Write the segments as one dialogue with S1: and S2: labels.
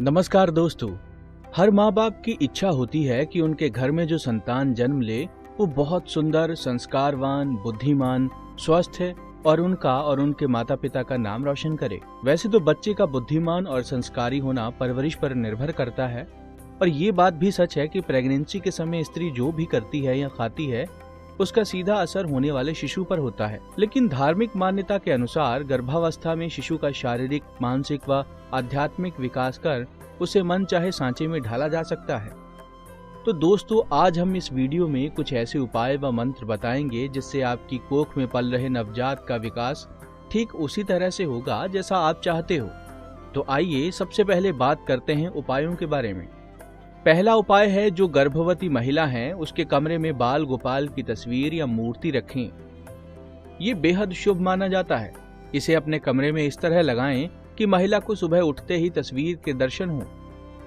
S1: नमस्कार दोस्तों। हर माँ बाप की इच्छा होती है कि उनके घर में जो संतान जन्म ले वो बहुत सुंदर, संस्कारवान, बुद्धिमान, स्वस्थ है और उनका और उनके माता पिता का नाम रोशन करे। वैसे तो बच्चे का बुद्धिमान और संस्कारी होना परवरिश पर निर्भर करता है और ये बात भी सच है कि प्रेगनेंसी के समय स्त्री जो भी करती है या खाती है उसका सीधा असर होने वाले शिशु पर होता है। लेकिन धार्मिक मान्यता के अनुसार गर्भावस्था में शिशु का शारीरिक, मानसिक व आध्यात्मिक विकास कर उसे मन चाहे सांचे में ढाला जा सकता है। तो दोस्तों, आज हम इस वीडियो में कुछ ऐसे उपाय व मंत्र बताएंगे जिससे आपकी कोख में पल रहे नवजात का विकास ठीक उसी तरह से होगा जैसा आप चाहते हो। तो आइए सबसे पहले बात करते हैं उपायों के बारे में। पहला उपाय है, जो गर्भवती महिला है उसके कमरे में बाल गोपाल की तस्वीर या मूर्ति रखें। ये बेहद शुभ माना जाता है। इसे अपने कमरे में इस तरह लगाएं कि महिला को सुबह उठते ही तस्वीर के दर्शन हो।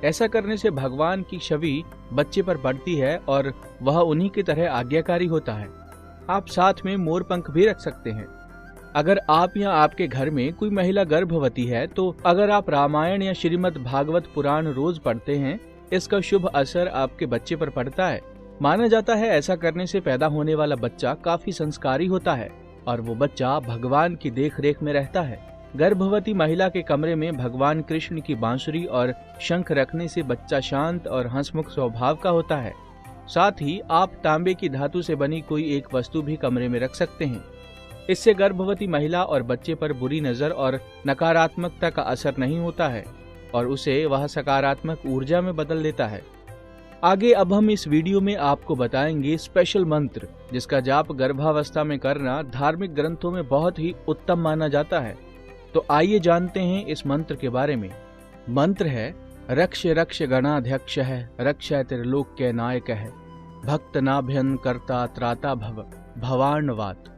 S1: ऐसा करने से भगवान की छवि बच्चे पर पड़ती है और वह उन्हीं की तरह आज्ञाकारी होता है। आप साथ में मोर पंख भी रख सकते हैं। अगर आप या आपके घर में कोई महिला गर्भवती है तो अगर आप रामायण या श्रीमद् भागवत पुराण रोज पढ़ते हैं, इसका शुभ असर आपके बच्चे पर पड़ता है। माना जाता है ऐसा करने से पैदा होने वाला बच्चा काफी संस्कारी होता है और वो बच्चा भगवान की देखरेख में रहता है। गर्भवती महिला के कमरे में भगवान कृष्ण की बांसुरी और शंख रखने से बच्चा शांत और हंसमुख स्वभाव का होता है। साथ ही आप तांबे की धातु से बनी कोई एक वस्तु भी कमरे में रख सकते हैं। इससे गर्भवती महिला और बच्चे पर बुरी नजर और नकारात्मकता का असर नहीं होता है और उसे वह सकारात्मक ऊर्जा में बदल देता है। आगे अब हम इस वीडियो में आपको बताएंगे स्पेशल मंत्र, जिसका जाप गर्भावस्था में करना धार्मिक ग्रंथों में बहुत ही उत्तम माना जाता है। तो आइए जानते हैं इस मंत्र के बारे में। मंत्र है, रक्ष रक्ष गणाध्यक्ष है, रक्ष त्रिलोक्य नायक है, भक्त नाभ्यन कर्ता त्राता भव भवार्णवात।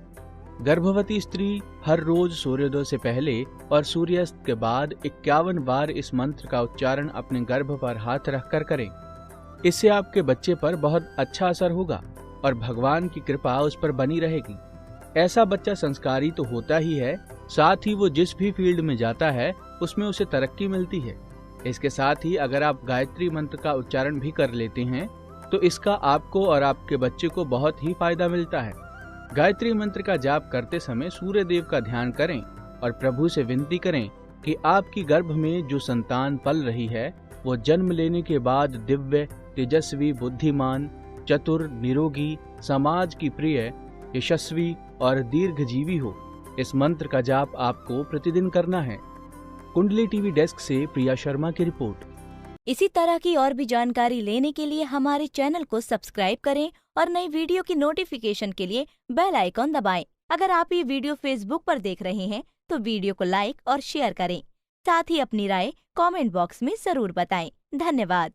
S1: गर्भवती स्त्री हर रोज सूर्योदय से पहले और सूर्यास्त के बाद 51 बार इस मंत्र का उच्चारण अपने गर्भ पर हाथ रखकर करें। इससे आपके बच्चे पर बहुत अच्छा असर होगा और भगवान की कृपा उस पर बनी रहेगी। ऐसा बच्चा संस्कारी तो होता ही है, साथ ही वो जिस भी फील्ड में जाता है उसमें उसे तरक्की मिलती है। इसके साथ ही अगर आप गायत्री मंत्र का उच्चारण भी कर लेते हैं तो इसका आपको और आपके बच्चे को बहुत ही फायदा मिलता है। गायत्री मंत्र का जाप करते समय सूर्य देव का ध्यान करें और प्रभु से विनती करें कि आपकी गर्भ में जो संतान पल रही है वो जन्म लेने के बाद दिव्य, तेजस्वी, बुद्धिमान, चतुर, निरोगी, समाज की प्रिय, यशस्वी और दीर्घजीवी हो। इस मंत्र का जाप आपको प्रतिदिन करना है। कुंडली टीवी डेस्क से प्रिया शर्मा की रिपोर्ट।
S2: इसी तरह की और भी जानकारी लेने के लिए हमारे चैनल को सब्सक्राइब करें और नई वीडियो की नोटिफिकेशन के लिए बेल आइकॉन दबाएं। अगर आप ये वीडियो फेसबुक पर देख रहे हैं तो वीडियो को लाइक और शेयर करें। साथ ही अपनी राय कमेंट बॉक्स में जरूर बताएं। धन्यवाद।